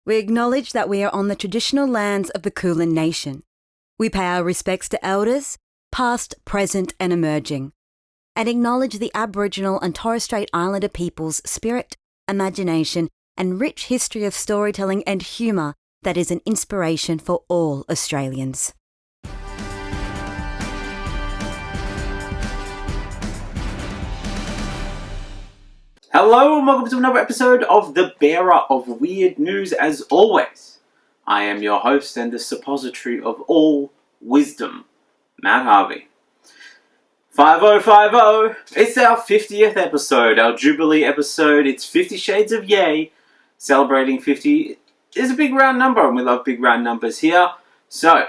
We acknowledge that we are on the traditional lands of the Kulin Nation. We pay our respects to elders, past, present and emerging, and acknowledge the Aboriginal and Torres Strait Islander people's spirit, imagination and rich history of storytelling and humour that is an inspiration for all Australians. Hello and welcome to another episode of The Bearer of Weird News. As always, I am your host and the suppository of all wisdom, Matt Harvey. 5050, it's our 50th episode, our Jubilee episode. It's 50 Shades of Yay. Celebrating 50 is a big round number and we love big round numbers here. So,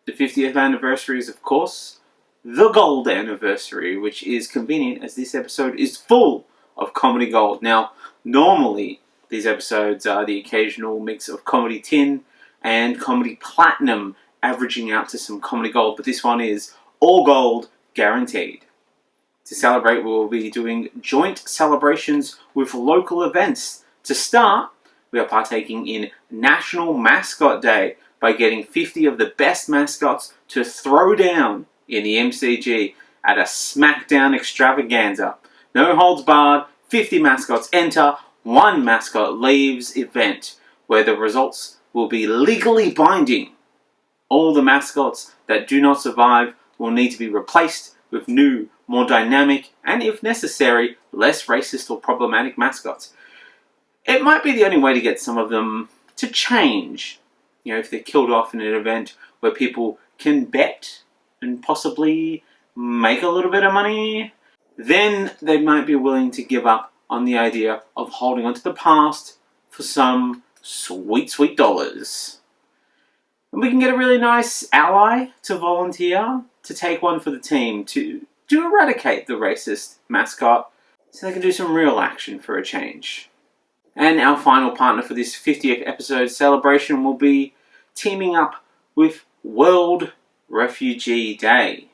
the 50th anniversary is of course the gold anniversary, which is convenient as this episode is full of comedy gold. Now, normally these episodes are the occasional mix of comedy tin and comedy platinum, averaging out to some comedy gold, but this one is all gold guaranteed. To celebrate, we will be doing joint celebrations with local events. To start, we are partaking in National Mascot Day by getting 50 of the best mascots to throw down in the MCG at a smackdown extravaganza. No holds barred, 50 mascots enter, one mascot leaves event, where the results will be legally binding. All the mascots that do not survive will need to be replaced with new, more dynamic, and if necessary, less racist or problematic mascots. It might be the only way to get some of them to change. You know, if they're killed off in an event where people can bet and possibly make a little bit of money, then they might be willing to give up on the idea of holding on to the past for some sweet, sweet dollars. And we can get a really nice ally to volunteer to take one for the team to eradicate the racist mascot so they can do some real action for a change. And our final partner for this 50th episode celebration will be teaming up with World Refugee Day.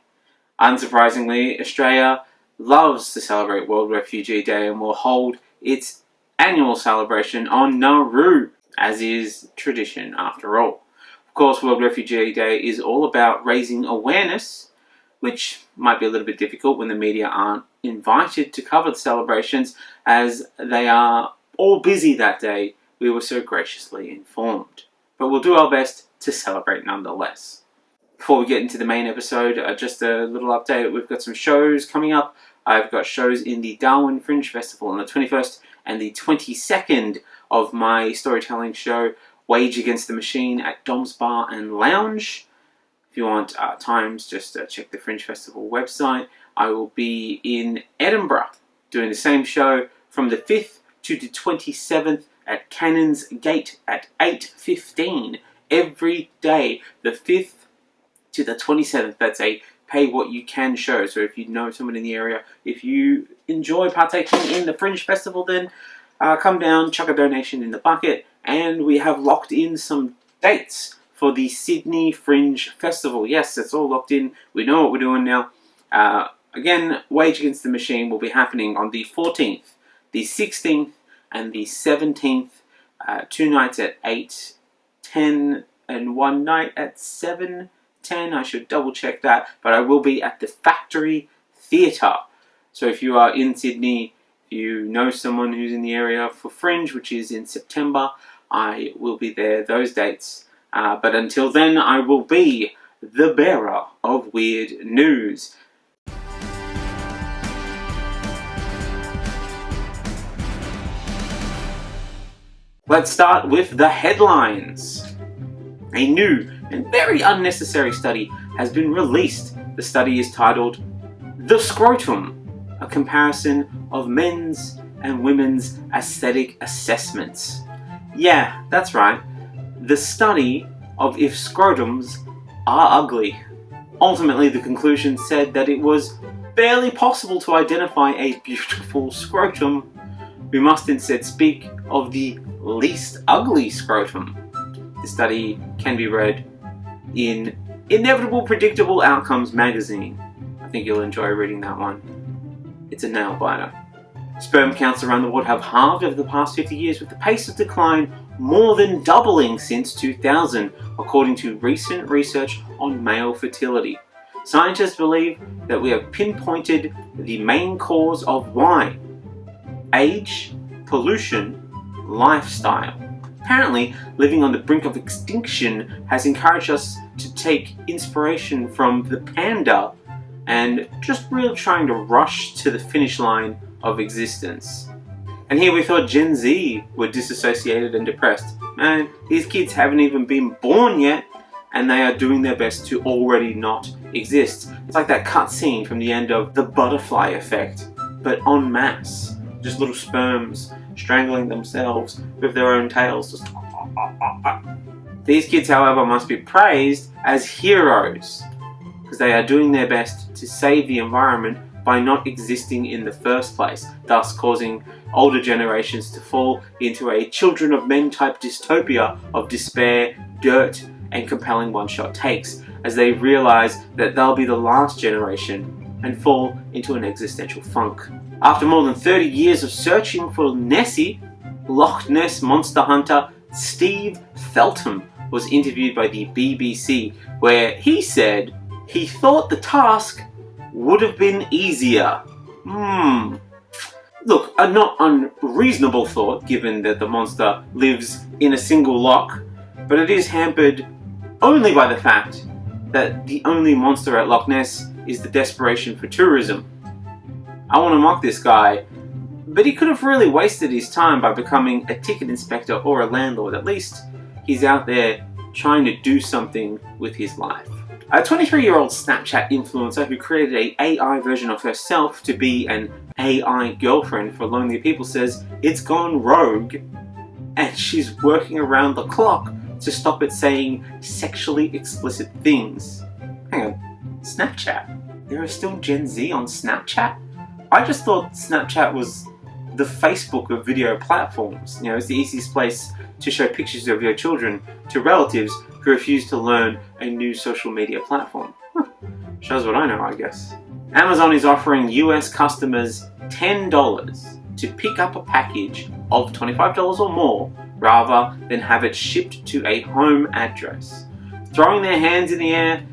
Unsurprisingly, Australia loves to celebrate World Refugee Day and will hold its annual celebration on Nauru, as is tradition after all. Of course, World Refugee Day is all about raising awareness, which might be a little bit difficult when the media aren't invited to cover the celebrations, as they are all busy that day, we were so graciously informed. But we'll do our best to celebrate nonetheless. Before we get into the main episode, just a little update. We've got some shows coming up. I've got shows in the Darwin Fringe Festival on the 21st and the 22nd of my storytelling show, Wage Against the Machine, at Dom's Bar and Lounge. If you want times, just check the Fringe Festival website. I will be in Edinburgh doing the same show from the 5th to the 27th at Cannons Gate at 8:15 every day. The 5th to the 27th, that's a pay what you can show. So if you know someone in the area, if you enjoy partaking in the Fringe Festival, then come down, chuck a donation in the bucket, and we have locked in some dates for the Sydney Fringe Festival. Yes, it's all locked in. We know what we're doing now. Again, Wage Against the Machine will be happening on the 14th, the 16th, and the 17th. 2 nights at 8:10 and 1 night at 7:10. I should double check that, but I will be at the Factory Theatre. So if you are in Sydney, if you know someone who's in the area for Fringe, which is in September, I will be there those dates. But until then, I will be the bearer of weird news. Let's start with the headlines. A new and very unnecessary study has been released. The study is titled The Scrotum, a comparison of men's and women's aesthetic assessments. Yeah, that's right. The study of if scrotums are ugly. Ultimately, the conclusion said that it was barely possible to identify a beautiful scrotum. We must instead speak of the least ugly scrotum. The study can be read in Inevitable Predictable Outcomes magazine. I think you'll enjoy reading that one. It's a nail biter. Sperm counts around the world have halved over the past 50 years, with the pace of decline more than doubling since 2000, according to recent research on male fertility. Scientists believe that we have pinpointed the main cause of why: age, pollution, lifestyle. Apparently, living on the brink of extinction has encouraged us to take inspiration from the panda and just really trying to rush to the finish line of existence. And here we thought Gen Z were disassociated and depressed. Man, these kids haven't even been born yet, and they are doing their best to already not exist. It's like that cutscene from the end of The Butterfly Effect, but en masse. Just little sperms strangling themselves with their own tails. Just These kids, however, must be praised as heroes, because they are doing their best to save the environment by not existing in the first place, thus causing older generations to fall into a Children of Men type dystopia of despair, dirt, and compelling one-shot takes, as they realise that they'll be the last generation and fall into an existential funk. After more than 30 years of searching for Nessie, Loch Ness monster hunter Steve Feltham was interviewed by the BBC, where he said he thought the task would have been easier. Look, a not unreasonable thought, given that the monster lives in a single loch, but it is hampered only by the fact that the only monster at Loch Ness is the desperation for tourism. I want to mock this guy, but he could have really wasted his time by becoming a ticket inspector or a landlord. At least he's out there trying to do something with his life. A 23-year-old Snapchat influencer who created an AI version of herself to be an AI girlfriend for lonely people says it's gone rogue, and she's working around the clock to stop it saying sexually explicit things. Hang on, Snapchat? There are still Gen Z on Snapchat? I just thought Snapchat was the Facebook of video platforms. You know, it's the easiest place to show pictures of your children to relatives who refuse to learn a new social media platform. Shows what I know, I guess. Amazon is offering US customers $10 to pick up a package of $25 or more, rather than have it shipped to a home address. Throwing their hands in the air,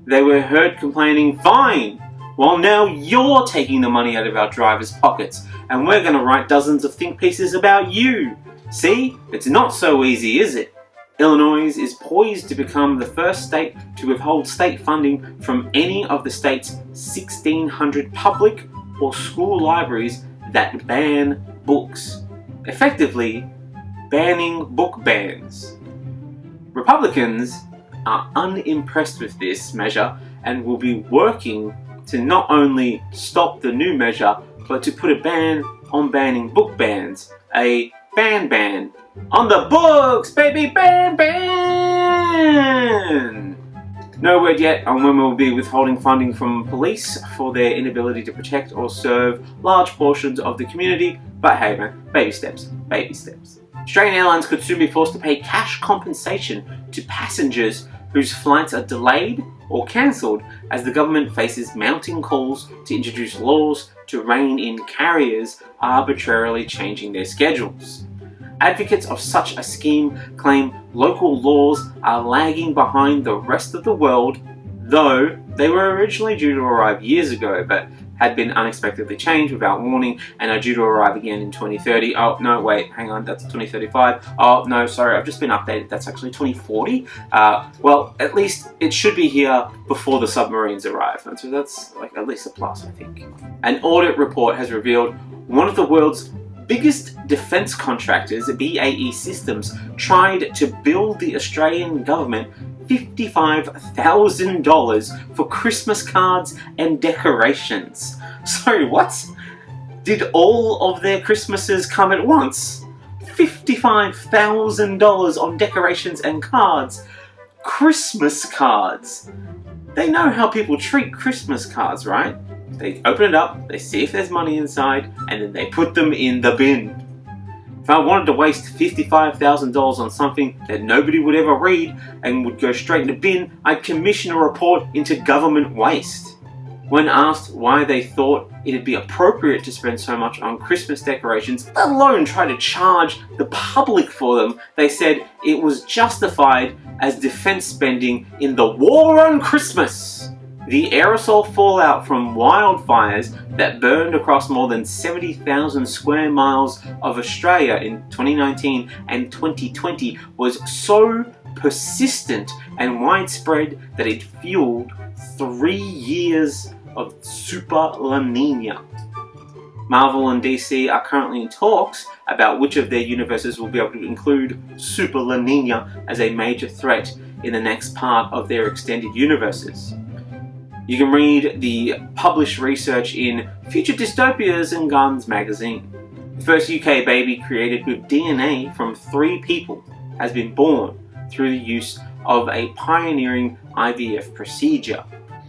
they were heard complaining, "Fine! Well, now you're taking the money out of our drivers' pockets, and we're going to write dozens of think pieces about you. See? It's not so easy, is it?" Illinois is poised to become the first state to withhold state funding from any of the state's 1,600 public or school libraries that ban books. Effectively, banning book bans. Republicans are unimpressed with this measure and will be working to not only stop the new measure, but to put a ban on banning book bans. A ban on the books, baby, ban. No word yet on when we'll be withholding funding from police for their inability to protect or serve large portions of the community, but hey man, baby steps, baby steps. Australian Airlines could soon be forced to pay cash compensation to passengers whose flights are delayed or cancelled as the government faces mounting calls to introduce laws to rein in carriers arbitrarily changing their schedules. Advocates of such a scheme claim local laws are lagging behind the rest of the world, though they were originally due to arrive years ago, but had been unexpectedly changed without warning and are due to arrive again in 2030. Oh, no, wait, hang on, that's 2035. Oh, no, sorry, I've just been updated. That's actually 2040. Well, at least it should be here before the submarines arrive. And so that's like at least a plus, I think. An audit report has revealed one of the world's biggest defence contractors, BAE Systems, tried to bill the Australian government $55,000 for Christmas cards and decorations. Sorry, what? Did all of their Christmases come at once? $55,000 on decorations and cards. Christmas cards. They know how people treat Christmas cards, right? They open it up, they see if there's money inside, and then they put them in the bin. If I wanted to waste $55,000 on something that nobody would ever read and would go straight in the bin, I'd commission a report into government waste. When asked why they thought it'd be appropriate to spend so much on Christmas decorations, let alone try to charge the public for them, they said it was justified as defense spending in the war on Christmas. The aerosol fallout from wildfires that burned across more than 70,000 square miles of Australia in 2019 and 2020 was so persistent and widespread that it fueled 3 years of Super La Nina. Marvel and DC are currently in talks about which of their universes will be able to include Super La Nina as a major threat in the next part of their extended universes. You can read the published research in Future Dystopias and Guns magazine. The first UK baby created with DNA from 3 people has been born through the use of a pioneering IVF procedure.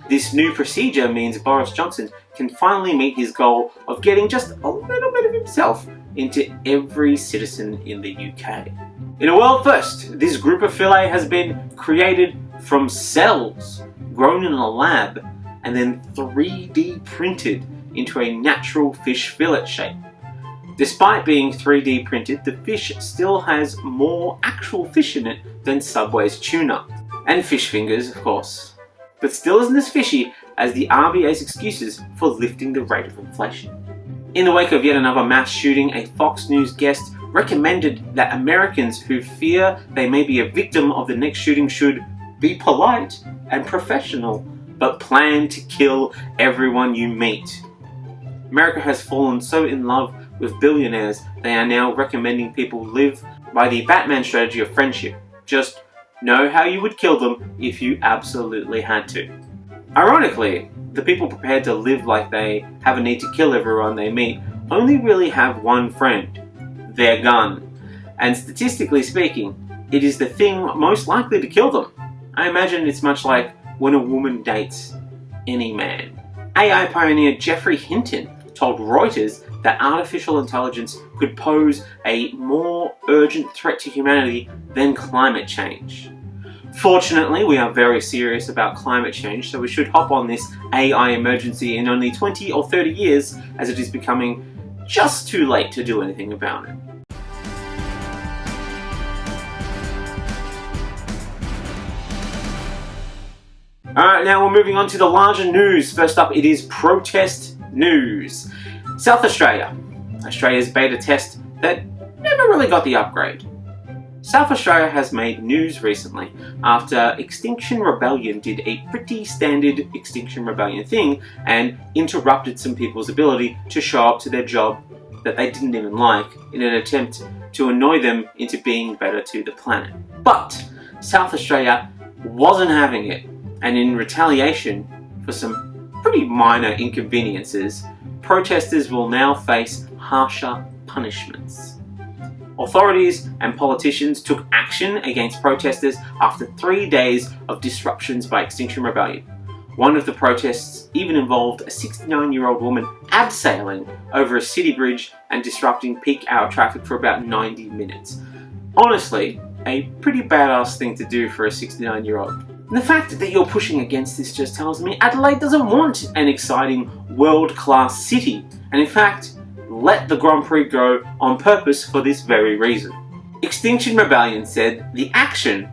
This new procedure means Boris Johnson can finally meet his goal of getting just a little bit of himself into every citizen in the UK. In a world first, this group of fillet has been created from cells grown in a lab and then 3D printed into a natural fish fillet shape. Despite being 3D printed, the fish still has more actual fish in it than Subway's tuna. And fish fingers, of course. But still isn't as fishy as the RBA's excuses for lifting the rate of inflation. In the wake of yet another mass shooting, a Fox News guest recommended that Americans who fear they may be a victim of the next shooting should be polite and professional, but plan to kill everyone you meet. America has fallen so in love with billionaires, they are now recommending people live by the Batman strategy of friendship. Just know how you would kill them if you absolutely had to. Ironically, the people prepared to live like they have a need to kill everyone they meet only really have one friend, their gun. And statistically speaking, it is the thing most likely to kill them. I imagine it's much like when a woman dates any man. AI pioneer Geoffrey Hinton told Reuters that artificial intelligence could pose a more urgent threat to humanity than climate change. Fortunately, we are very serious about climate change, so we should hop on this AI emergency in only 20 or 30 years, as it is becoming just too late to do anything about it. Alright, now we're moving on to the larger news. First up, it is protest news. South Australia. Australia's beta test that never really got the upgrade. South Australia has made news recently after Extinction Rebellion did a pretty standard Extinction Rebellion thing and interrupted some people's ability to show up to their job that they didn't even like in an attempt to annoy them into being better to the planet. But South Australia wasn't having it, and in retaliation for some pretty minor inconveniences, protesters will now face harsher punishments. Authorities and politicians took action against protesters after 3 days of disruptions by Extinction Rebellion. One of the protests even involved a 69-year-old woman abseiling over a city bridge and disrupting peak hour traffic for about 90 minutes. Honestly, a pretty badass thing to do for a 69-year-old. And the fact that you're pushing against this just tells me Adelaide doesn't want an exciting world-class city, and in fact, let the Grand Prix go on purpose for this very reason. Extinction Rebellion said the action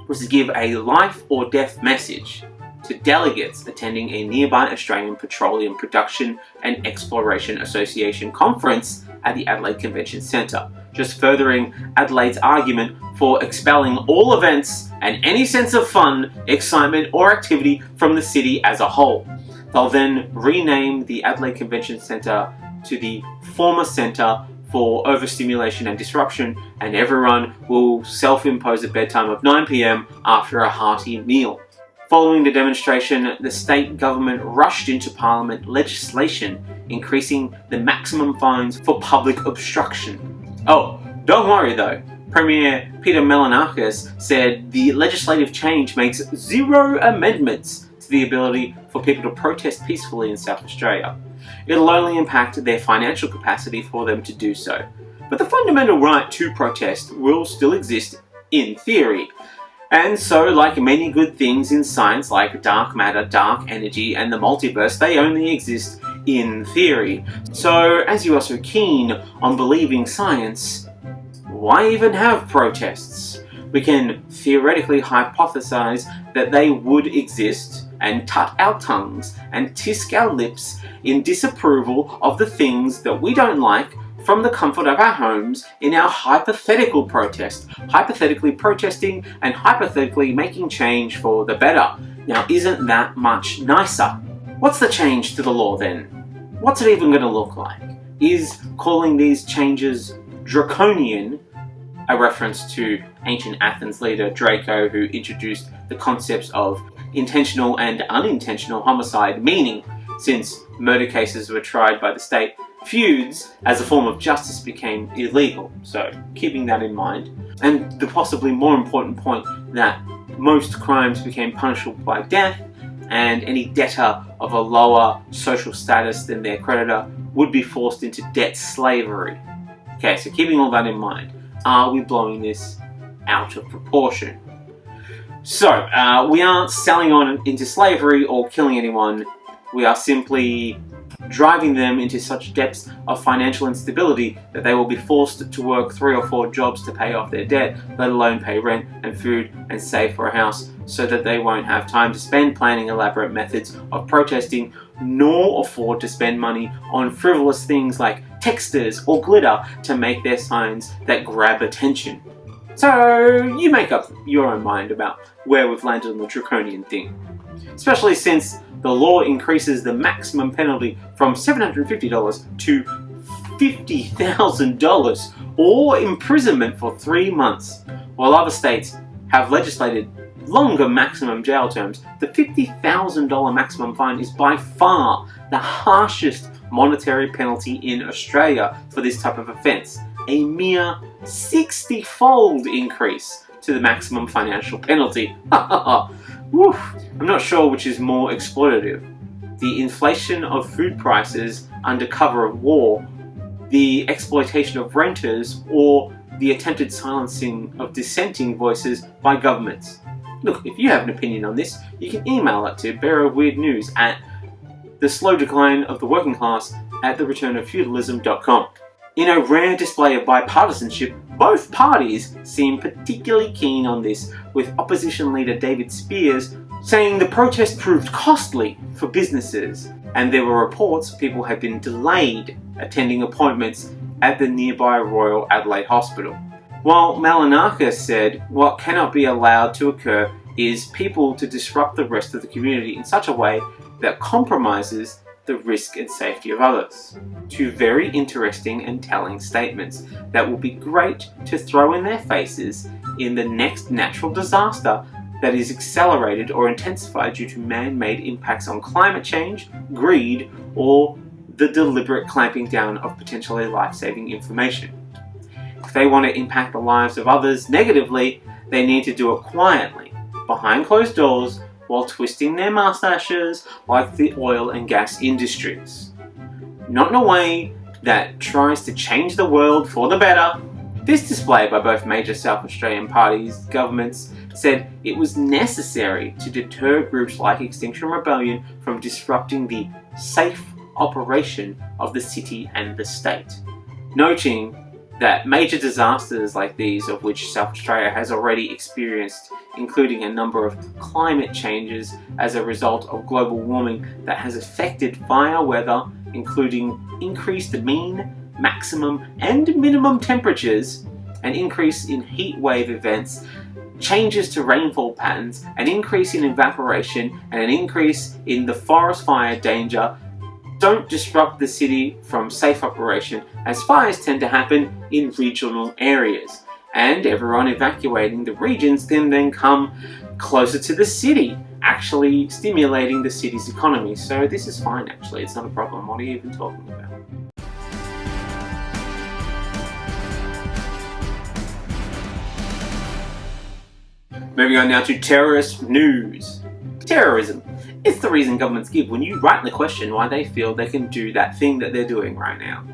was to give a life or death message to delegates attending a nearby Australian Petroleum Production and Exploration Association conference at the Adelaide Convention Centre, just furthering Adelaide's argument for expelling all events and any sense of fun, excitement or activity from the city as a whole. They'll then rename the Adelaide Convention Centre to the former Centre for Overstimulation and Disruption, and everyone will self-impose a bedtime of 9 p.m. after a hearty meal. Following the demonstration, the state government rushed into Parliament legislation increasing the maximum fines for public obstruction. Oh, don't worry though. Premier Peter Melanakis said the legislative change makes 0 amendments to the ability for people to protest peacefully in South Australia. It'll only impact their financial capacity for them to do so. But the fundamental right to protest will still exist in theory. And so, like many good things in science, like dark matter, dark energy, and the multiverse, they only exist in theory. So, as you are so keen on believing science, why even have protests? We can theoretically hypothesize that they would exist and tut our tongues and tisk our lips in disapproval of the things that we don't like from the comfort of our homes in our hypothetical protest, hypothetically protesting and hypothetically making change for the better. Now, isn't that much nicer? What's the change to the law then? What's it even going to look like? Is calling these changes draconian a reference to ancient Athens leader Draco, who introduced the concepts of intentional and unintentional homicide, meaning since murder cases were tried by the state, feuds as a form of justice became illegal. So keeping that in mind, and the possibly more important point that most crimes became punishable by death, and any debtor of a lower social status than their creditor would be forced into debt slavery. Okay, so keeping all that in mind, are we blowing this out of proportion? So, we aren't selling on into slavery or killing anyone. We are simply driving them into such depths of financial instability that they will be forced to work 3 or 4 jobs to pay off their debt, let alone pay rent and food and save for a house, so that they won't have time to spend planning elaborate methods of protesting, nor afford to spend money on frivolous things like texters or glitter to make their signs that grab attention. So you make up your own mind about where we've landed on the draconian thing. Especially since the law increases the maximum penalty from $750 to $50,000 or imprisonment for 3 months, while other states have legislated longer maximum jail terms. The $50,000 maximum fine is by far the harshest monetary penalty in Australia for this type of offence, a mere 60-fold increase to the maximum financial penalty. Woof. I'm not sure which is more exploitative. The inflation of food prices under cover of war, the exploitation of renters, or the attempted silencing of dissenting voices by governments. Look, if you have an opinion on this, you can email it to bearerofweirdnews at the slow decline of the working class at thereturnofeudalism.com. In a rare display of bipartisanship, both parties seem particularly keen on this, with opposition leader David Spears saying the protest proved costly for businesses, and there were reports people had been delayed attending appointments at the nearby Royal Adelaide Hospital. While Malinakis said what cannot be allowed to occur is people to disrupt the rest of the community in such a way that compromises the risk and safety of others. 2 very interesting and telling statements that will be great to throw in their faces in the next natural disaster that is accelerated or intensified due to man-made impacts on climate change, greed, or the deliberate clamping down of potentially life-saving information. If they want to impact the lives of others negatively, they need to do it quietly, behind closed doors, while twisting their mustaches like the oil and gas industries. Not in a way that tries to change the world for the better. This display by both major South Australian parties, governments, said it was necessary to deter groups like Extinction Rebellion from disrupting the safe operation of the city and the state, noting that major disasters like these, of which South Australia has already experienced, including a number of climate changes as a result of global warming that has affected fire weather, including increased mean, maximum and minimum temperatures, an increase in heat wave events, changes to rainfall patterns, an increase in evaporation, and an increase in the forest fire danger, don't disrupt the city from safe operation, as fires tend to happen in regional areas, and everyone evacuating the regions then come closer to the city, actually stimulating the city's economy. So this is fine, actually, it's not a problem. What are you even talking about? Moving on now to terrorist news. Terrorism. It's the reason governments give when you rightly question why they feel they can do that thing that they're doing right now.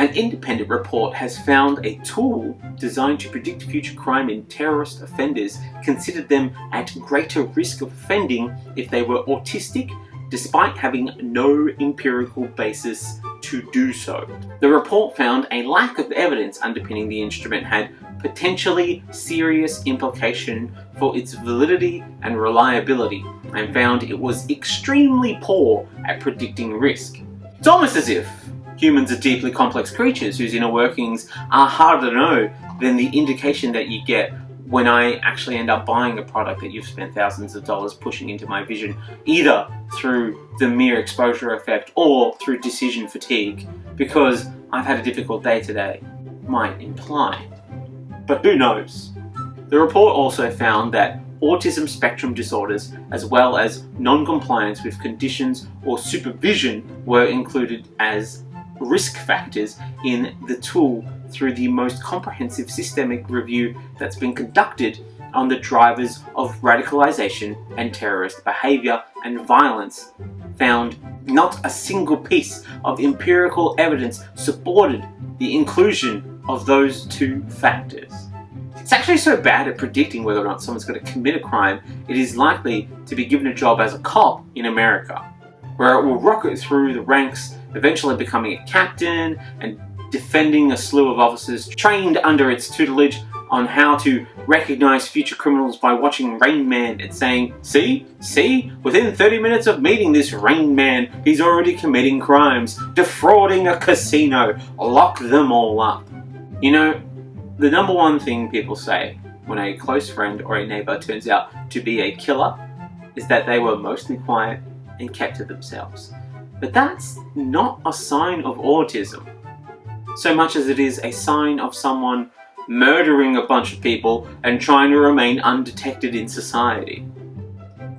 An independent report has found a tool designed to predict future crime in terrorist offenders considered them at greater risk of offending if they were autistic, despite having no empirical basis to do so. The report found a lack of evidence underpinning the instrument had potentially serious implication for its validity and reliability, and found it was extremely poor at predicting risk. It's almost as if humans are deeply complex creatures whose inner workings are harder to know than the indication that you get when I actually end up buying a product that you've spent thousands of dollars pushing into my vision, either through the mere exposure effect or through decision fatigue, because I've had a difficult day today, might imply. But who knows? The report also found that autism spectrum disorders, as well as non-compliance with conditions or supervision, were included as risk factors in the tool through the most comprehensive systemic review that's been conducted on the drivers of radicalization and terrorist behavior and violence. Found not a single piece of empirical evidence supported the inclusion of those two factors. It's actually so bad at predicting whether or not someone's going to commit a crime, it is likely to be given a job as a cop in America, where it will rocket through the ranks, eventually becoming a captain and defending a slew of officers trained under its tutelage on how to recognize future criminals by watching Rain Man and saying, see, within 30 minutes of meeting this Rain Man, he's already committing crimes, defrauding a casino, lock them all up. You know, the number one thing people say when a close friend or a neighbor turns out to be a killer is that they were mostly quiet and kept to themselves. But that's not a sign of autism, so much as it is a sign of someone murdering a bunch of people and trying to remain undetected in society.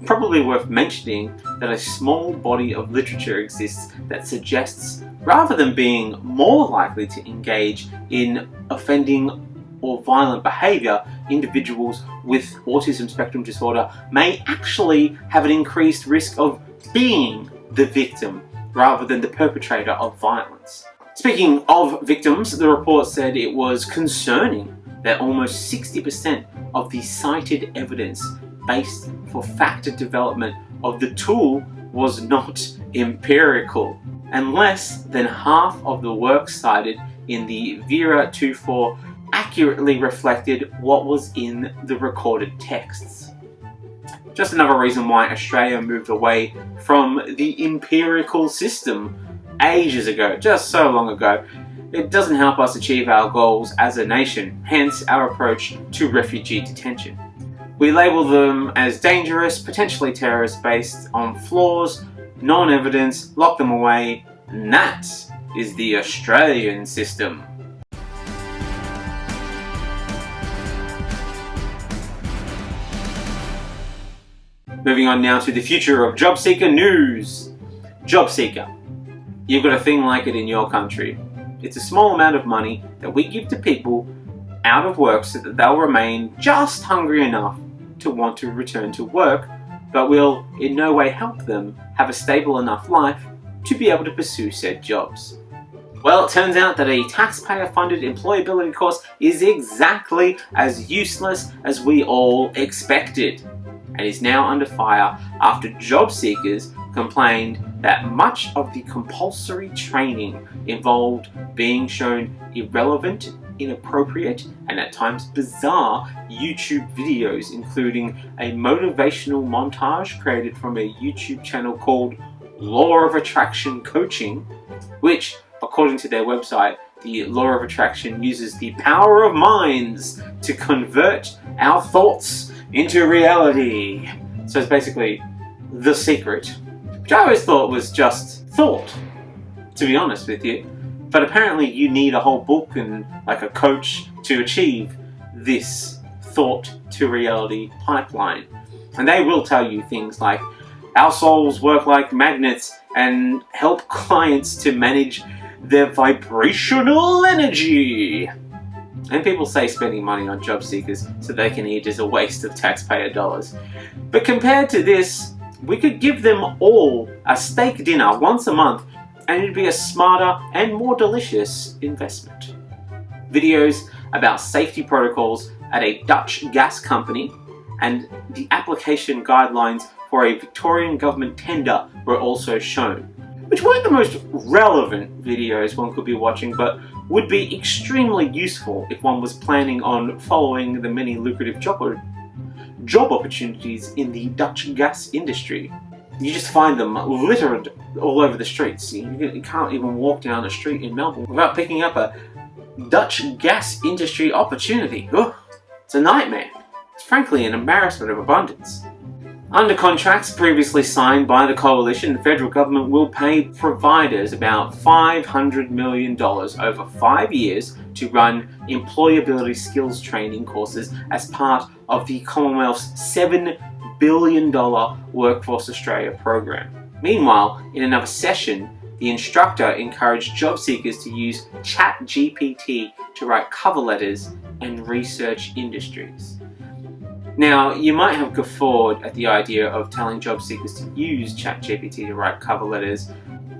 Probably worth mentioning that a small body of literature exists that suggests, rather than being more likely to engage in offending or violent behavior, individuals with autism spectrum disorder may actually have an increased risk of being the victim rather than the perpetrator of violence. Speaking of victims, the report said it was concerning that almost 60% of the cited evidence based for factor development of the tool was not empirical, and less than half of the work cited in the Vera 2.4 accurately reflected what was in the recorded texts. Just another reason why Australia moved away from the empirical system ages ago, just so long ago. It doesn't help us achieve our goals as a nation, hence our approach to refugee detention. We label them as dangerous, potentially terrorist based on flaws, non-evidence, lock them away, and that is the Australian system. Moving on now to the future of job seeker news. Job seeker. You've got a thing like it in your country. It's a small amount of money that we give to people out of work so that they'll remain just hungry enough to want to return to work, but will in no way help them have a stable enough life to be able to pursue said jobs. Well, it turns out that a taxpayer-funded employability course is exactly as useless as we all expected, and is now under fire after job seekers complained that much of the compulsory training involved being shown irrelevant, inappropriate, and at times bizarre YouTube videos, including a motivational montage created from a YouTube channel called Law of Attraction Coaching, which, according to their website, the Law of Attraction uses the power of minds to convert our thoughts into reality. So it's basically The Secret, which I always thought was just thought, to be honest with you. But apparently you need a whole book and like a coach to achieve this thought to reality pipeline. And they will tell you things like, our souls work like magnets and help clients to manage their vibrational energy. And people say spending money on job seekers so they can eat is a waste of taxpayer dollars. But compared to this, we could give them all a steak dinner once a month and it'd be a smarter and more delicious investment. Videos about safety protocols at a Dutch gas company and the application guidelines for a Victorian government tender were also shown, which weren't the most relevant videos one could be watching, but would be extremely useful if one was planning on following the many lucrative job opportunities in the Dutch gas industry. You just find them littered all over the streets. You can't even walk down a street in Melbourne without picking up a Dutch gas industry opportunity. Ugh, it's a nightmare. It's frankly an embarrassment of abundance. Under contracts previously signed by the coalition, the federal government will pay providers about $500 million over 5 years to run employability skills training courses as part of the Commonwealth's $7 billion Workforce Australia program. Meanwhile, in another session, the instructor encouraged job seekers to use ChatGPT to write cover letters and research industries. Now, you might have guffawed at the idea of telling job seekers to use ChatGPT to write cover letters,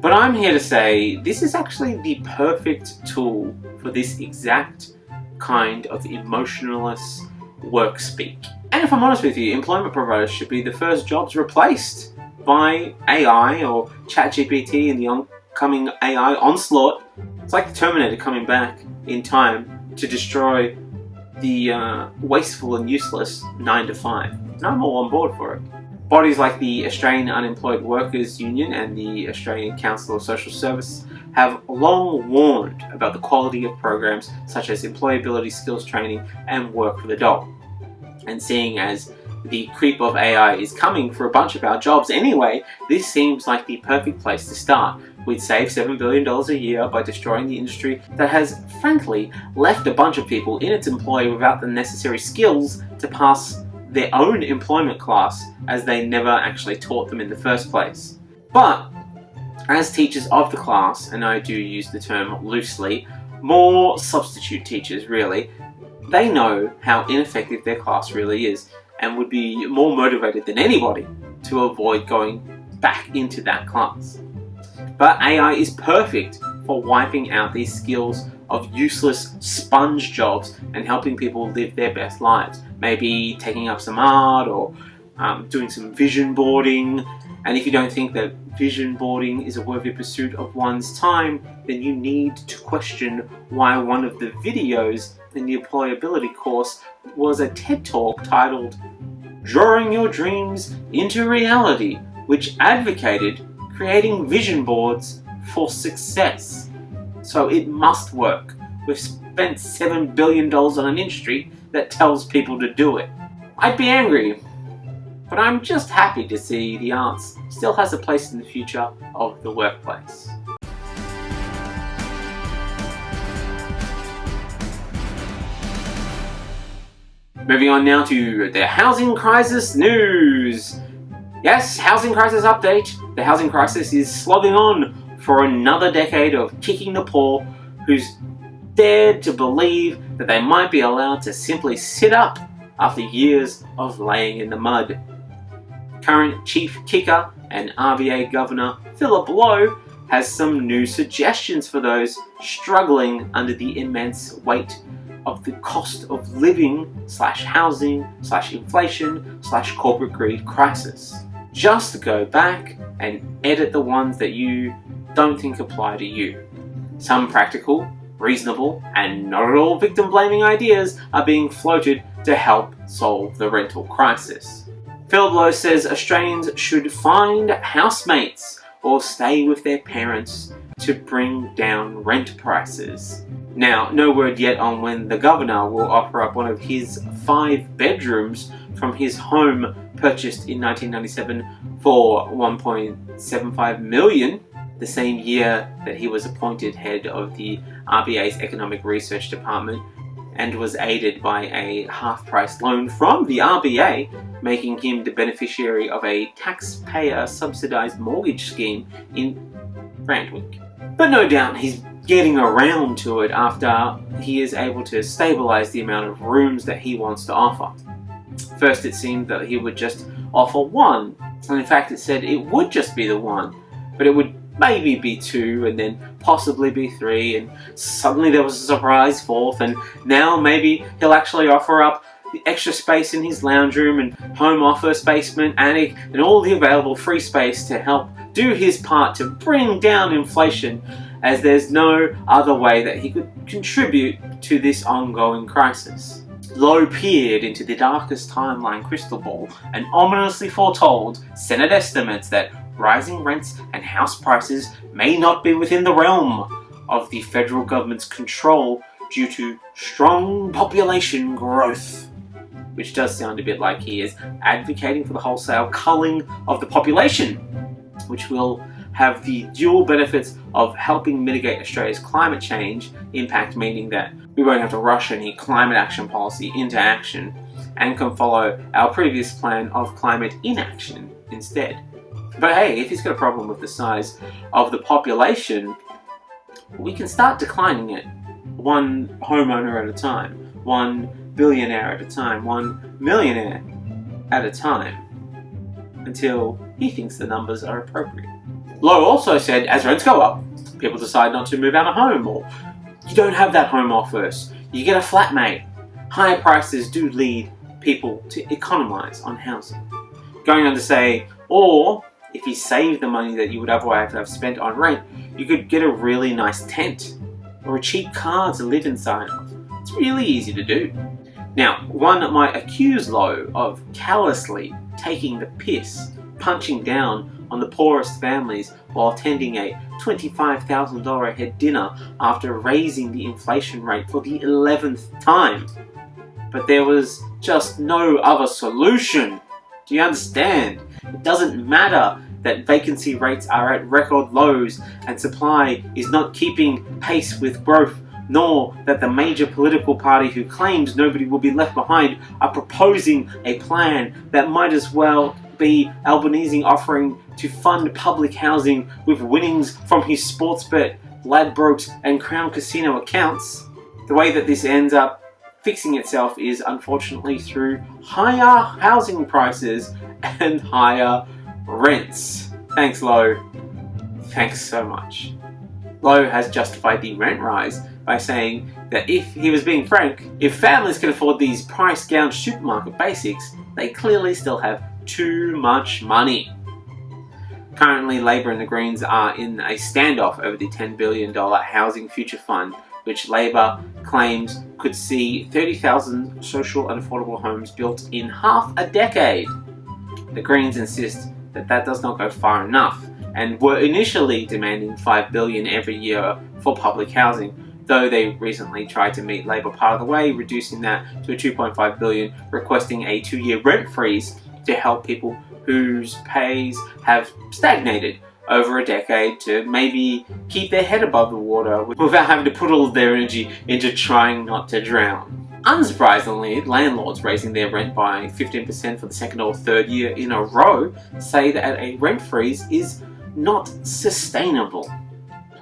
but I'm here to say this is actually the perfect tool for this exact kind of emotionless work speak. And if I'm honest with you, employment providers should be the first jobs replaced by AI or ChatGPT in the oncoming AI onslaught. It's like the Terminator coming back in time to destroy the wasteful and useless 9 to 5. And I'm all on board for it. Bodies like the Australian Unemployed Workers Union and the Australian Council of Social Service have long warned about the quality of programs such as employability skills training and work for the dole. And seeing as the creep of AI is coming for a bunch of our jobs anyway, this seems like the perfect place to start. We'd save $7 billion a year by destroying the industry that has, frankly, left a bunch of people in its employ without the necessary skills to pass their own employment class, as they never actually taught them in the first place. But, as teachers of the class, and I do use the term loosely, more substitute teachers really, they know how ineffective their class really is, and would be more motivated than anybody to avoid going back into that class. But AI is perfect for wiping out these skills of useless sponge jobs and helping people live their best lives. Maybe taking up some art or doing some vision boarding. And if you don't think that vision boarding is a worthy pursuit of one's time, then you need to question why one of the videos in the employability course was a TED Talk titled Drawing Your Dreams into Reality, which advocated creating vision boards for success. So it must work. We've spent $7 billion on an industry that tells people to do it. I'd be angry, but I'm just happy to see the arts still has a place in the future of the workplace. Moving on now to the housing crisis news. Yes, housing crisis update. The housing crisis is slogging on for another decade of kicking the poor who's dared to believe that they might be allowed to simply sit up after years of laying in the mud. Current chief kicker and RBA Governor Philip Lowe has some new suggestions for those struggling under the immense weight of the cost of living /housing /inflation /corporate greed crisis. Just go back and edit the ones that you don't think apply to you. Some practical, reasonable, and not at all victim-blaming ideas are being floated to help solve the rental crisis. Philip Lowe says Australians should find housemates or stay with their parents to bring down rent prices. Now, no word yet on when the Governor will offer up one of his 5 bedrooms from his home purchased in 1997 for $1.75 million, the same year that he was appointed head of the RBA's Economic Research Department and was aided by a half-price loan from the RBA, making him the beneficiary of a taxpayer-subsidised mortgage scheme in Randwick. But no doubt he's getting around to it after he is able to stabilise the amount of rooms that he wants to offer. First it seemed that he would just offer one, and in fact it said it would just be the one, but it would maybe be 2, and then possibly be 3, and suddenly there was a surprise 4th, and now maybe he'll actually offer up the extra space in his lounge room and home office, basement, attic, and all the available free space to help do his part to bring down inflation, as there's no other way that he could contribute to this ongoing crisis. Lowe peered into the darkest timeline crystal ball and ominously foretold Senate estimates that rising rents and house prices may not be within the realm of the federal government's control due to strong population growth. Which does sound a bit like he is advocating for the wholesale culling of the population, which will have the dual benefits of helping mitigate Australia's climate change impact, meaning that we won't have to rush any climate action policy into action and can follow our previous plan of climate inaction instead. But hey, if he's got a problem with the size of the population, we can start declining it one homeowner at a time, one billionaire at a time, one millionaire at a time, until he thinks the numbers are appropriate. Lowe also said as rents go up, people decide not to move out of home, or you don't have that home office, you get a flatmate. Higher prices do lead people to economise on housing. Going on to say, or if you save the money that you would otherwise have spent on rent, you could get a really nice tent or a cheap car to live inside of. It's really easy to do. Now, one might accuse Lowe of callously taking the piss, punching down on the poorest families while attending a $25,000 a head dinner after raising the inflation rate for the 11th time. But there was just no other solution. Do you understand? It doesn't matter that vacancy rates are at record lows and supply is not keeping pace with growth, nor that the major political party who claims nobody will be left behind are proposing a plan that might as well be Albanese offering to fund public housing with winnings from his sportsbet, Ladbrokes and Crown Casino accounts. The way that this ends up fixing itself is unfortunately through higher housing prices and higher rents. Thanks, Lowe. Thanks so much. Lowe has justified the rent rise by saying that if he was being frank, if families can afford these price-gouged supermarket basics, they clearly still have too much money. Currently, Labor and the Greens are in a standoff over the $10 billion Housing Future Fund, which Labor claims could see 30,000 social and affordable homes built in half a decade. The Greens insist that that does not go far enough, and were initially demanding $5 billion every year for public housing, though they recently tried to meet Labor part of the way, reducing that to $2.5 billion, requesting a 2-year rent freeze to help people whose pays have stagnated over a decade to maybe keep their head above the water without having to put all of their energy into trying not to drown. Unsurprisingly, landlords raising their rent by 15% for the second or third year in a row say that a rent freeze is not sustainable.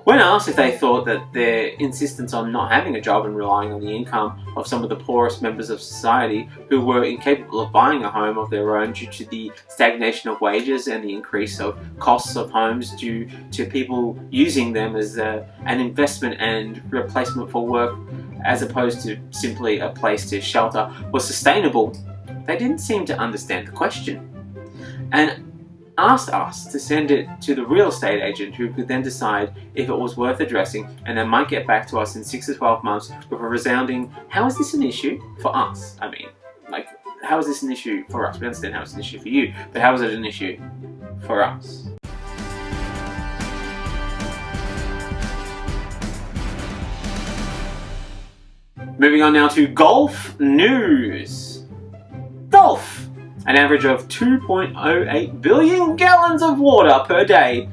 When asked if they thought that their insistence on not having a job and relying on the income of some of the poorest members of society who were incapable of buying a home of their own due to the stagnation of wages and the increase of costs of homes due to people using them as an investment and replacement for work as opposed to simply a place to shelter was sustainable, they didn't seem to understand the question, and asked us to send it to the real estate agent who could then decide if it was worth addressing and then might get back to us in 6 to 12 months with a resounding, how is this an issue for us? I mean, like, how is this an issue for us? We understand how it's an issue for you, but how is it an issue for us? Moving on now to golf news. Golf! An average of 2.08 billion gallons of water per day,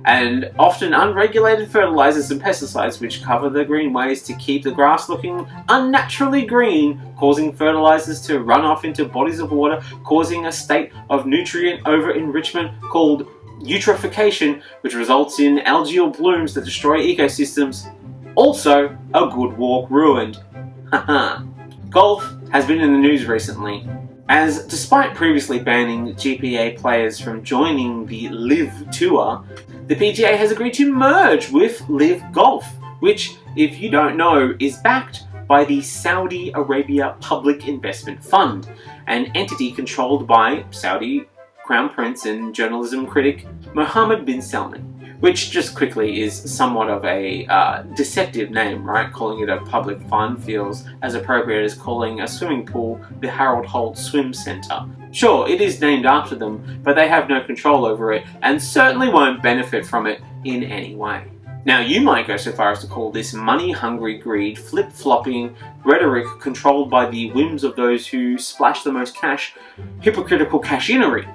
and often unregulated fertilizers and pesticides which cover the greenways to keep the grass looking unnaturally green, causing fertilizers to run off into bodies of water, causing a state of nutrient over-enrichment called eutrophication, which results in algal blooms that destroy ecosystems. Also, a good walk ruined. Golf has been in the news recently. as despite previously banning GPA players from joining the LIV Tour, the PGA has agreed to merge with LIV Golf, which, if you don't know, is backed by the Saudi Arabia Public Investment Fund, an entity controlled by Saudi Crown Prince and journalism critic Mohammed bin Salman, which just quickly is somewhat of a deceptive name, right? Calling it a public fund feels as appropriate as calling a swimming pool the Harold Holt Swim Centre. Sure, it is named after them, but they have no control over it and certainly won't benefit from it in any way. Now, you might go so far as to call this money-hungry greed, flip-flopping rhetoric controlled by the whims of those who splash the most cash, hypocritical cashinery.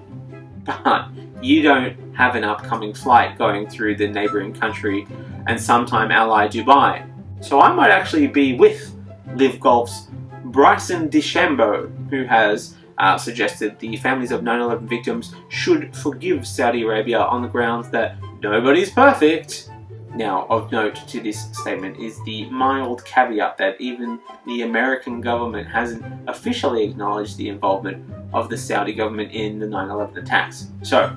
But you don't have an upcoming flight going through the neighbouring country and sometime ally Dubai. So I might actually be with LIV Golf's Bryson DeChambeau, who has suggested the families of 9/11 victims should forgive Saudi Arabia on the grounds that nobody's perfect. Now, of note to this statement is the mild caveat that even the American government hasn't officially acknowledged the involvement of the Saudi government in the 9/11 attacks. So,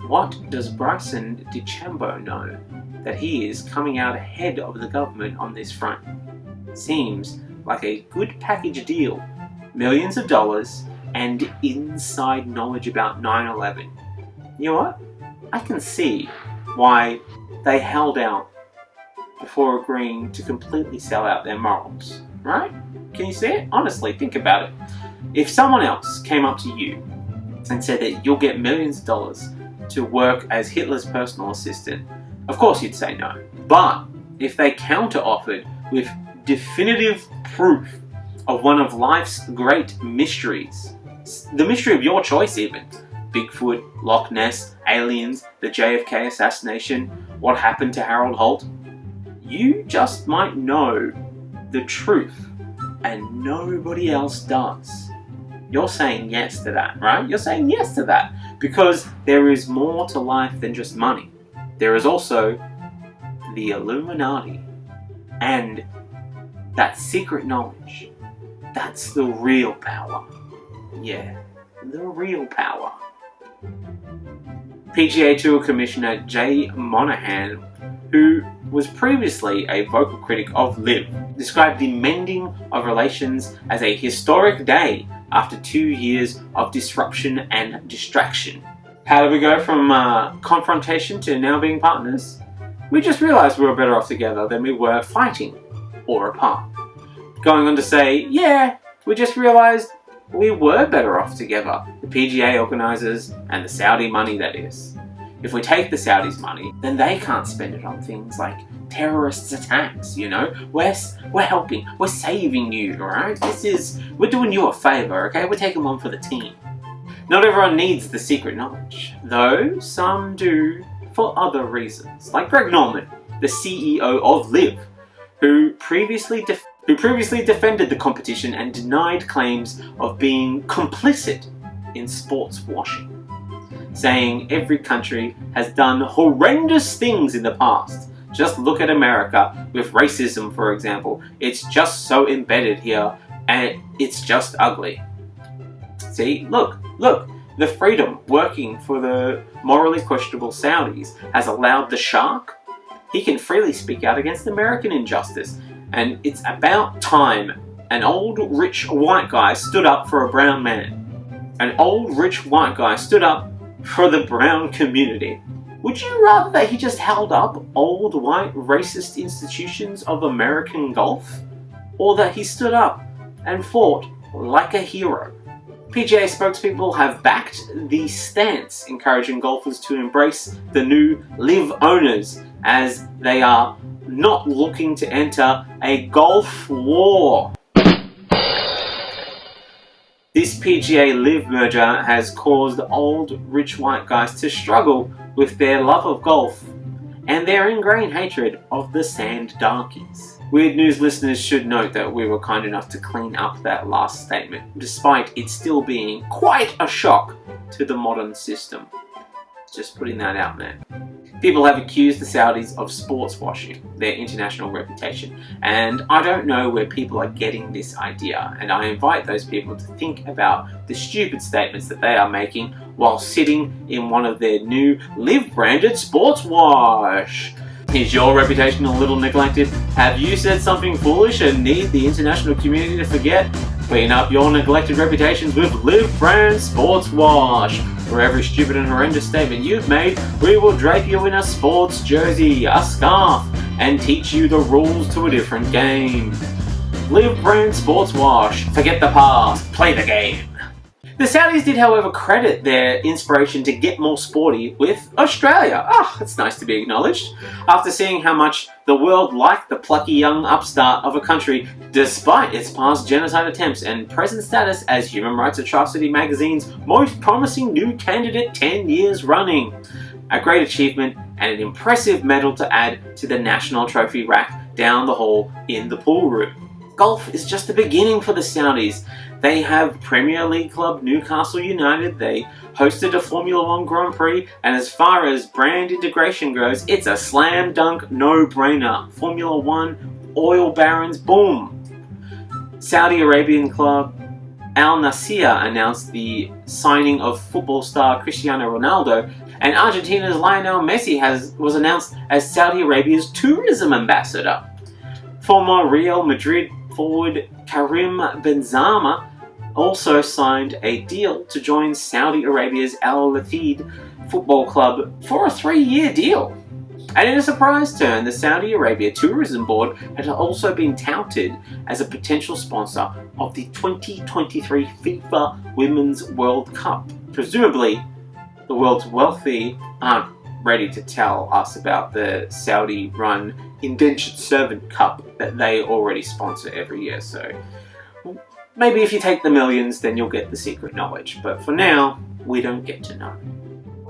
what does Bryson DeChambeau know that he is coming out ahead of the government on this front? Seems like a good package deal. Millions of dollars and inside knowledge about 9/11. You know what? I can see why they held out before agreeing to completely sell out their morals, right? Can you see it? Honestly, think about it. If someone else came up to you and said that you'll get millions of dollars to work as Hitler's personal assistant, of course you'd say no. But if they counter-offered with definitive proof of one of life's great mysteries, the mystery of your choice even, Bigfoot, Loch Ness, aliens, the JFK assassination, what happened to Harold Holt, you just might know the truth and nobody else does. You're saying yes to that, right? You're saying yes to that because there is more to life than just money. There is also the Illuminati and that secret knowledge. That's the real power. Yeah, the real power. PGA Tour Commissioner Jay Monahan, who was previously a vocal critic of LIV, described the mending of relations as a historic day after 2 years of disruption and distraction. How did we go from confrontation to now being partners? We just realised we were better off together than we were fighting or apart. Going on to say, yeah, we just realised we were better off together, the PGA organisers and the Saudi money that is. If we take the Saudis' money, then they can't spend it on things like terrorist attacks, you know? We're helping, we're saving you, alright? We're doing you a favour, okay? We're taking one for the team. Not everyone needs the secret knowledge, though some do for other reasons. Like Greg Norman, the CEO of LIV, who previously defended the competition and denied claims of being complicit in sports washing, saying every country has done horrendous things in the past. Just look at America with racism, for example. It's just so embedded here and it's just ugly. See, look, the freedom working for the morally questionable Saudis has allowed the shark. He can freely speak out against American injustice. And it's about time an old rich white guy stood up for a brown man. An old rich white guy stood up for the brown community. Would you rather that he just held up old white racist institutions of American golf? Or that he stood up and fought like a hero? PGA spokespeople have backed the stance encouraging golfers to embrace the new LIV owners as they are not looking to enter a golf war. This PGA LIV merger has caused old rich white guys to struggle with their love of golf and their ingrained hatred of the sand darkies. Weird News listeners should note that we were kind enough to clean up that last statement, despite it still being quite a shock to the modern system. Just putting that out there. People have accused the Saudis of sports washing their international reputation, and I don't know where people are getting this idea, and I invite those people to think about the stupid statements that they are making while sitting in one of their new Live-branded sports wash. Is your reputation a little neglected? Have you said something foolish and need the international community to forget? Clean up your neglected reputations with Live Brand Sports Wash. For every stupid and horrendous statement you've made, we will drape you in a sports jersey, a scarf, and teach you the rules to a different game. Live Brand Sports Wash. Forget the past, play the game. The Saudis did, however, credit their inspiration to get more sporty with Australia. It's nice to be acknowledged. After seeing how much the world liked the plucky young upstart of a country, despite its past genocide attempts and present status as Human Rights Atrocity magazine's most promising new candidate 10 years running. A great achievement and an impressive medal to add to the national trophy rack down the hall in the pool room. Golf is just the beginning for the Saudis. They have Premier League club Newcastle United, they hosted a Formula One Grand Prix, and as far as brand integration goes, it's a slam dunk no-brainer. Formula One, oil barons, boom! Saudi Arabian club Al Nassr announced the signing of football star Cristiano Ronaldo, and Argentina's Lionel Messi was announced as Saudi Arabia's tourism ambassador. Former Real Madrid forward Karim Benzema also signed a deal to join Saudi Arabia's Al Lafid football club for a 3-year deal. And in a surprise turn, the Saudi Arabia Tourism Board had also been touted as a potential sponsor of the 2023 FIFA Women's World Cup. Presumably, the world's wealthy aren't ready to tell us about the Saudi-run Indentured Servant Cup that they already sponsor every year, so maybe if you take the millions, then you'll get the secret knowledge, but for now, we don't get to know.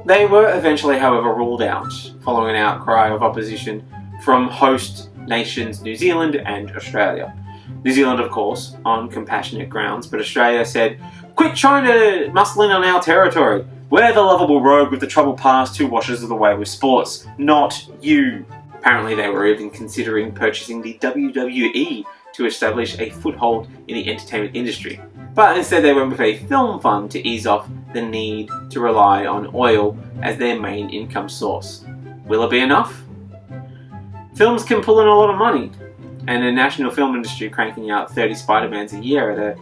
They were eventually, however, ruled out, following an outcry of opposition from host nations New Zealand and Australia. New Zealand, of course, on compassionate grounds, but Australia said, "Quit trying to muscle in on our territory. We're the lovable rogue with the troubled past who washes the way with sports, not you." Apparently they were even considering purchasing the WWE to establish a foothold in the entertainment industry. But instead they went with a film fund to ease off the need to rely on oil as their main income source. Will it be enough? Films can pull in a lot of money, and the national film industry cranking out 30 Spider-Mans a year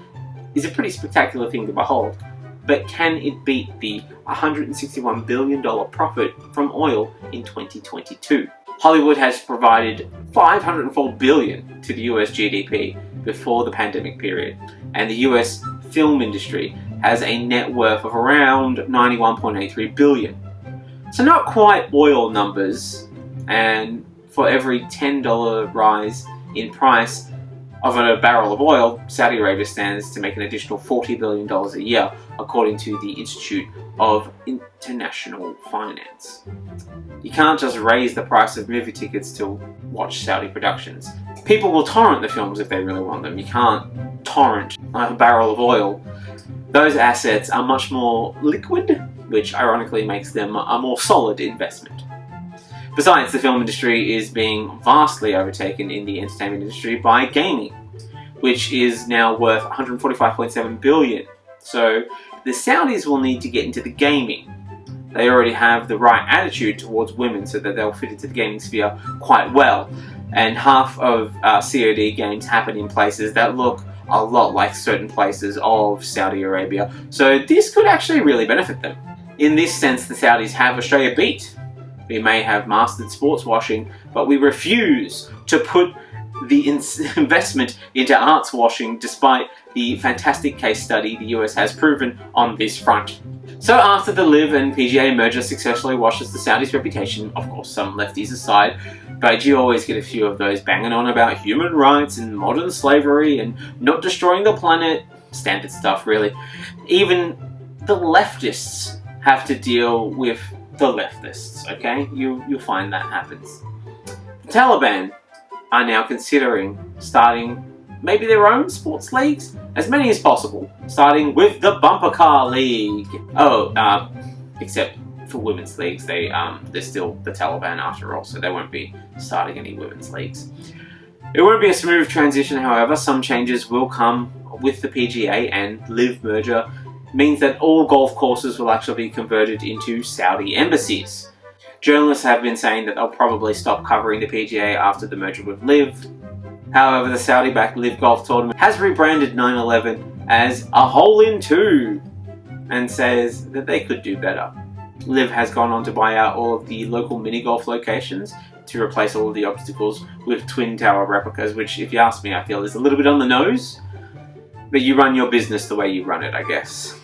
is a pretty spectacular thing to behold. But can it beat the $161 billion profit from oil in 2022? Hollywood has provided $504 billion to the US GDP before the pandemic period, and the US film industry has a net worth of around $91.83 billion. So not quite oil numbers, and for every $10 rise in price of a barrel of oil, Saudi Arabia stands to make an additional $40 billion a year, according to the Institute of International Finance. You can't just raise the price of movie tickets to watch Saudi productions. People will torrent the films if they really want them. You can't torrent a barrel of oil. Those assets are much more liquid, which ironically makes them a more solid investment. Besides, the film industry is being vastly overtaken in the entertainment industry by gaming, which is now worth $145.7 billion. So the Saudis will need to get into the gaming. They already have the right attitude towards women so that they'll fit into the gaming sphere quite well. And half of COD games happen in places that look a lot like certain places of Saudi Arabia. So this could actually really benefit them. In this sense, the Saudis have Australia beat. We may have mastered sports washing, but we refuse to put the investment into arts washing despite the fantastic case study the US has proven on this front. So after the Live and PGA merger successfully washes the Saudis' reputation, of course some lefties aside, but you always get a few of those banging on about human rights and modern slavery and not destroying the planet, standard stuff really. Even the leftists have to deal with the leftists, okay? You'll find that happens. The Taliban are now considering starting maybe their own sports leagues, as many as possible, starting with the Bumper Car League. Except for women's leagues. They're still the Taliban after all, so they won't be starting any women's leagues. It won't be a smooth transition, however. Some changes will come with the PGA, and LIV merger means that all golf courses will actually be converted into Saudi embassies. Journalists have been saying that they'll probably stop covering the PGA after the merger with LIV. However, the Saudi-backed LIV Golf Tournament has rebranded 9/11 as a hole-in-two and says that they could do better. LIV has gone on to buy out all of the local mini-golf locations to replace all of the obstacles with twin tower replicas, which, if you ask me, I feel is a little bit on the nose. But you run your business the way you run it, I guess.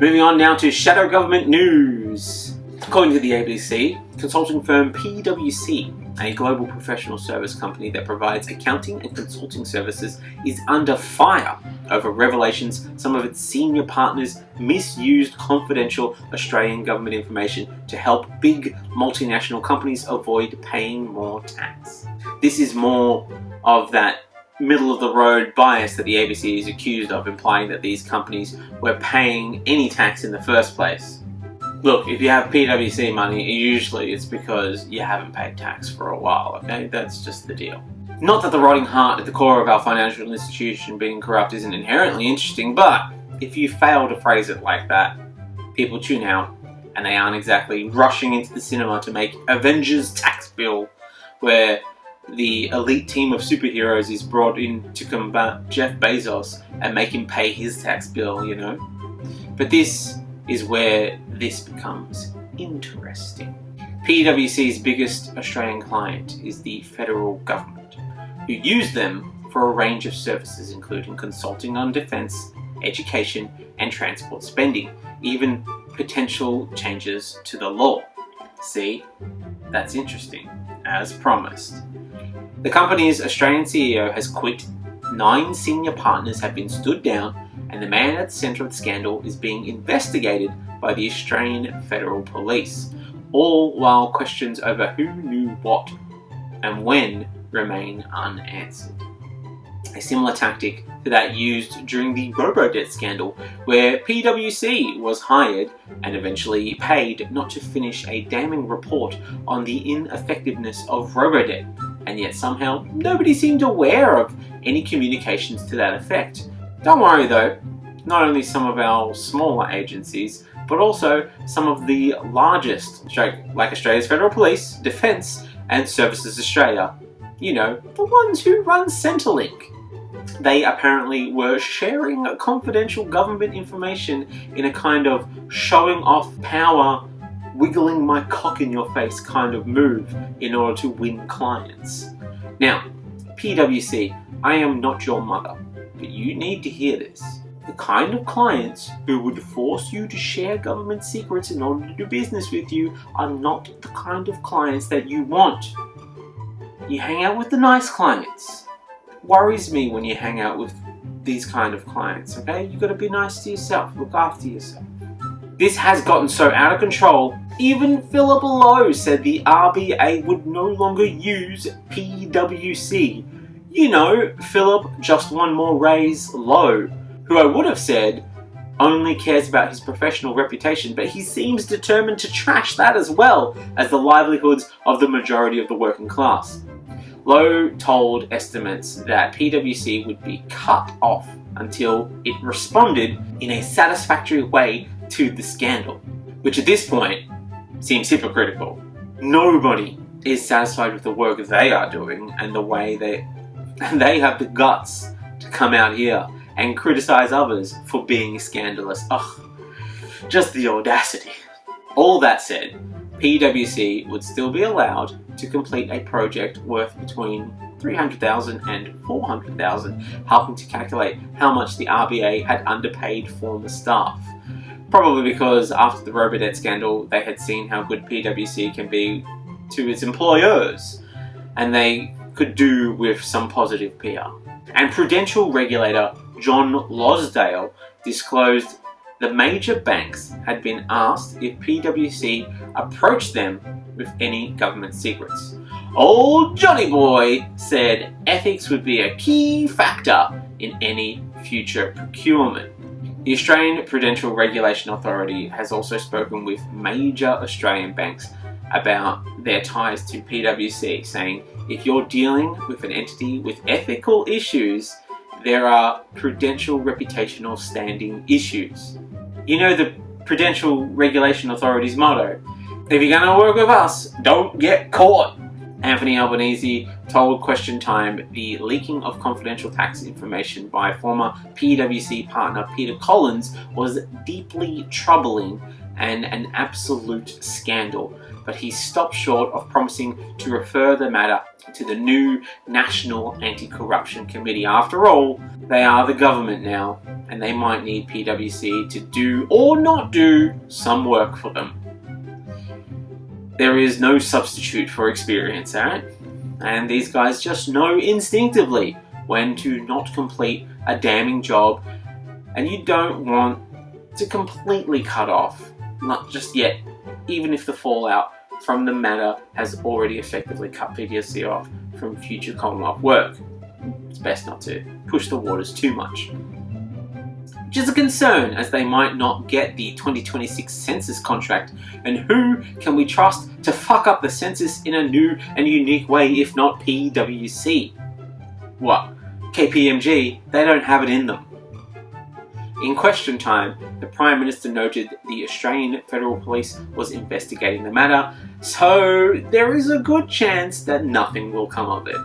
Moving on now to shadow government news. According to the ABC, consulting firm PwC, a global professional service company that provides accounting and consulting services, is under fire over revelations some of its senior partners misused confidential Australian government information to help big multinational companies avoid paying more tax. This is more of that middle-of-the-road bias that the ABC is accused of, implying that these companies were paying any tax in the first place. Look, if you have PwC money, usually it's because you haven't paid tax for a while, okay? That's just the deal. Not that the rotting heart at the core of our financial institution being corrupt isn't inherently interesting, but if you fail to phrase it like that, people tune out, and they aren't exactly rushing into the cinema to make Avengers tax bill, where the elite team of superheroes is brought in to combat Jeff Bezos and make him pay his tax bill, you know? But this is where this becomes interesting. PwC's biggest Australian client is the federal government, who use them for a range of services including consulting on defence, education and transport spending, even potential changes to the law. See, that's interesting, as promised. The company's Australian CEO has quit, 9 senior partners have been stood down, and the man at the centre of the scandal is being investigated by the Australian Federal Police, all while questions over who knew what and when remain unanswered. A similar tactic to that used during the Robodebt scandal, where PwC was hired and eventually paid not to finish a damning report on the ineffectiveness of Robodebt, and yet somehow nobody seemed aware of any communications to that effect. Don't worry though, not only some of our smaller agencies, but also some of the largest, like Australia's Federal Police, Defence and Services Australia. You know, the ones who run Centrelink. They apparently were sharing confidential government information in a kind of showing off power, wiggling my cock in your face kind of move in order to win clients. Now, PwC, I am not your mother, but you need to hear this. The kind of clients who would force you to share government secrets in order to do business with you are not the kind of clients that you want. You hang out with the nice clients. Worries me when you hang out with these kind of clients, okay? You gotta be nice to yourself, look after yourself. This has gotten so out of control, even Philip Lowe said the RBA would no longer use PwC. You know, Philip just one more raise Lowe, who I would have said only cares about his professional reputation, but he seems determined to trash that as well as the livelihoods of the majority of the working class. Lowe told estimates that PwC would be cut off until it responded in a satisfactory way to the scandal, which at this point seems hypocritical. Nobody is satisfied with the work they are doing and the way they have the guts to come out here and criticize others for being scandalous. Ugh, just the audacity. All that said, PwC would still be allowed to complete a project worth between $300,000 and $400,000, helping to calculate how much the RBA had underpaid former staff. Probably because after the Robodebt scandal, they had seen how good PwC can be to its employers, and they could do with some positive PR. And prudential regulator John Losdale disclosed the major banks had been asked if PwC approached them with any government secrets. Old Johnny Boy said ethics would be a key factor in any future procurement. The Australian Prudential Regulation Authority has also spoken with major Australian banks about their ties to PwC, saying if you're dealing with an entity with ethical issues, there are prudential reputational standing issues. You know the Prudential Regulation Authority's motto, if you're going to work with us, don't get caught. Anthony Albanese told Question Time the leaking of confidential tax information by former PwC partner Peter Collins was deeply troubling and an absolute scandal, but he stopped short of promising to refer the matter to the new National Anti-Corruption Committee. After all, they are the government now, and they might need PwC to do or not do some work for them. There is no substitute for experience, alright? And these guys just know instinctively when to not complete a damning job, and you don't want to completely cut off, not just yet, even if the fallout from the matter has already effectively cut PwC off from future Commonwealth work. It's best not to push the waters too much. Which is a concern, as they might not get the 2026 census contract, and who can we trust to fuck up the census in a new and unique way if not PwC? What? KPMG? They don't have it in them. In Question Time, the Prime Minister noted the Australian Federal Police was investigating the matter, so there is a good chance that nothing will come of it,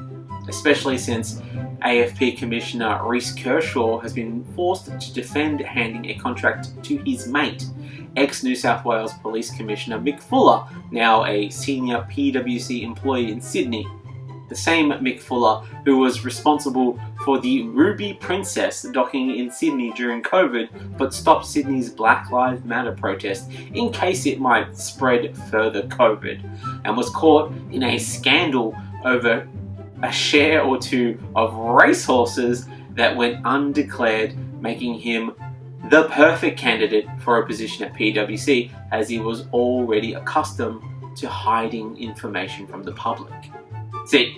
especially since AFP Commissioner Rhys Kershaw has been forced to defend handing a contract to his mate, ex-New South Wales Police Commissioner Mick Fuller, now a senior PwC employee in Sydney. The same Mick Fuller who was responsible for the Ruby Princess docking in Sydney during COVID, but stopped Sydney's Black Lives Matter protest in case it might spread further COVID, and was caught in a scandal over a share or two of racehorses that went undeclared, making him the perfect candidate for a position at PwC, as he was already accustomed to hiding information from the public. See,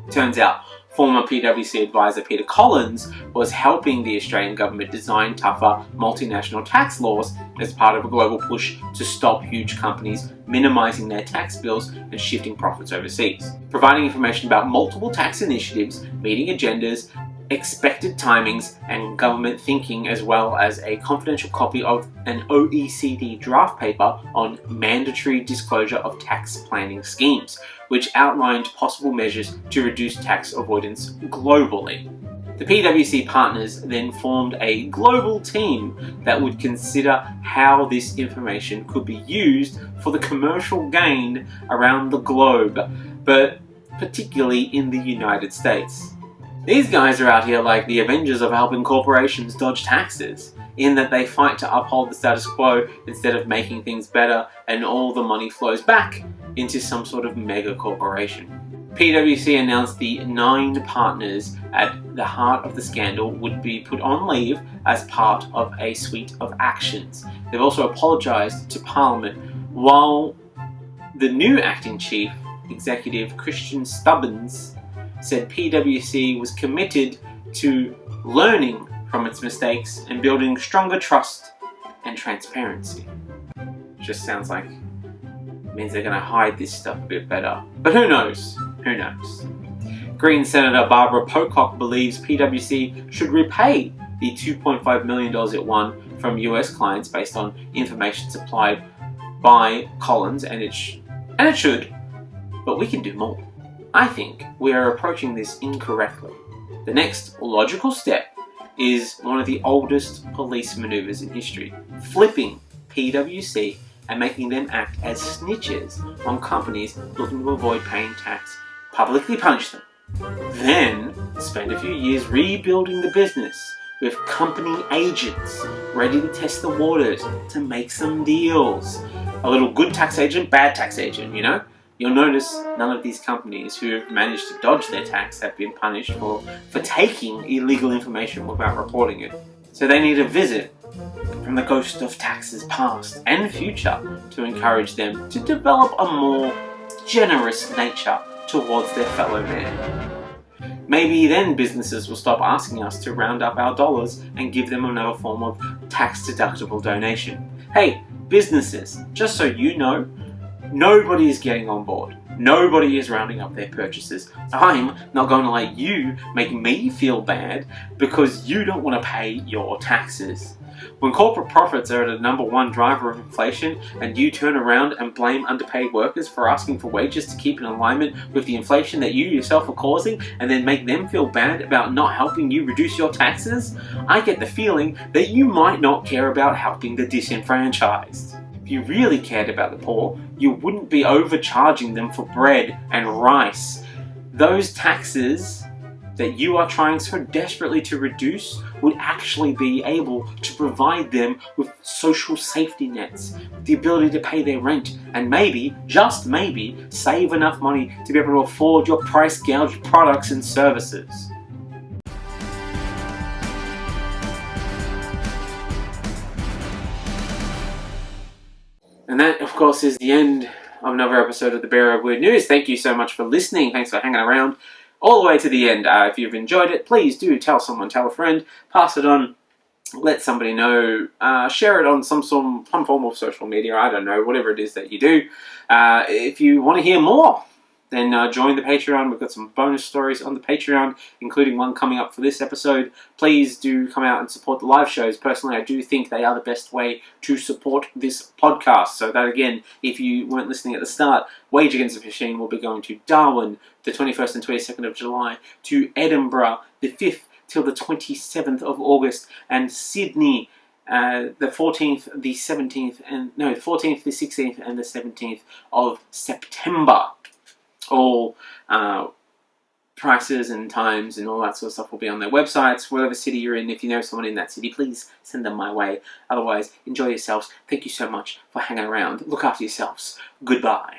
turns out former PwC advisor Peter Collins was helping the Australian government design tougher multinational tax laws as part of a global push to stop huge companies minimising their tax bills and shifting profits overseas. Providing information about multiple tax initiatives, meeting agendas, expected timings, and government thinking, as well as a confidential copy of an OECD draft paper on mandatory disclosure of tax planning schemes, which outlined possible measures to reduce tax avoidance globally. The PwC partners then formed a global team that would consider how this information could be used for the commercial gain around the globe, but particularly in the United States. These guys are out here like the Avengers of helping corporations dodge taxes, in that they fight to uphold the status quo instead of making things better, and all the money flows back into some sort of mega corporation. PwC announced the 9 partners at the heart of the scandal would be put on leave as part of a suite of actions. They've also apologised to Parliament, while the new acting chief executive, Christian Stubbins, said PwC was committed to learning from its mistakes and building stronger trust and transparency. Just sounds like it means they're going to hide this stuff a bit better. But who knows? Who knows? Green Senator Barbara Pocock believes PwC should repay the $2.5 million it won from US clients based on information supplied by Collins, and it should, but we can do more. I think we are approaching this incorrectly. The next logical step is one of the oldest police maneuvers in history, flipping PwC and making them act as snitches on companies looking to avoid paying tax, publicly punish them, then spend a few years rebuilding the business with company agents ready to test the waters to make some deals. A little good tax agent, bad tax agent, you know? You'll notice none of these companies who have managed to dodge their tax have been punished for taking illegal information without reporting it. So they need a visit from the ghost of taxes past and future to encourage them to develop a more generous nature towards their fellow man. Maybe then businesses will stop asking us to round up our dollars and give them another form of tax-deductible donation. Hey, businesses, just so you know, nobody is getting on board. Nobody is rounding up their purchases. I'm not going to let you make me feel bad because you don't want to pay your taxes. When corporate profits are the #1 driver of inflation and you turn around and blame underpaid workers for asking for wages to keep in alignment with the inflation that you yourself are causing and then make them feel bad about not helping you reduce your taxes, I get the feeling that you might not care about helping the disenfranchised. If you really cared about the poor, you wouldn't be overcharging them for bread and rice. Those taxes that you are trying so desperately to reduce would actually be able to provide them with social safety nets, the ability to pay their rent, and maybe, just maybe, save enough money to be able to afford your price gouged products and services. And that, of course, is the end of another episode of The Bearer of Weird News. Thank you so much for listening. Thanks for hanging around all the way to the end. If you've enjoyed it, please do tell someone, tell a friend, pass it on, let somebody know, share it on some form of social media, I don't know, whatever it is that you do. If you want to hear more, then join the Patreon. We've got some bonus stories on the Patreon, including one coming up for this episode. Please do come out and support the live shows. Personally, I do think they are the best way to support this podcast. So that, again, if you weren't listening at the start, Wage Against the Machine will be going to Darwin the 21st and 22nd of July, to Edinburgh the 5th till the 27th of August, and Sydney the 14th, the 17th, the 14th, the 16th, and the 17th of September. All prices and times and all that sort of stuff will be on their websites. Whatever city you're in, if you know someone in that city, please send them my way. Otherwise, enjoy yourselves. Thank you so much for hanging around. Look after yourselves. Goodbye.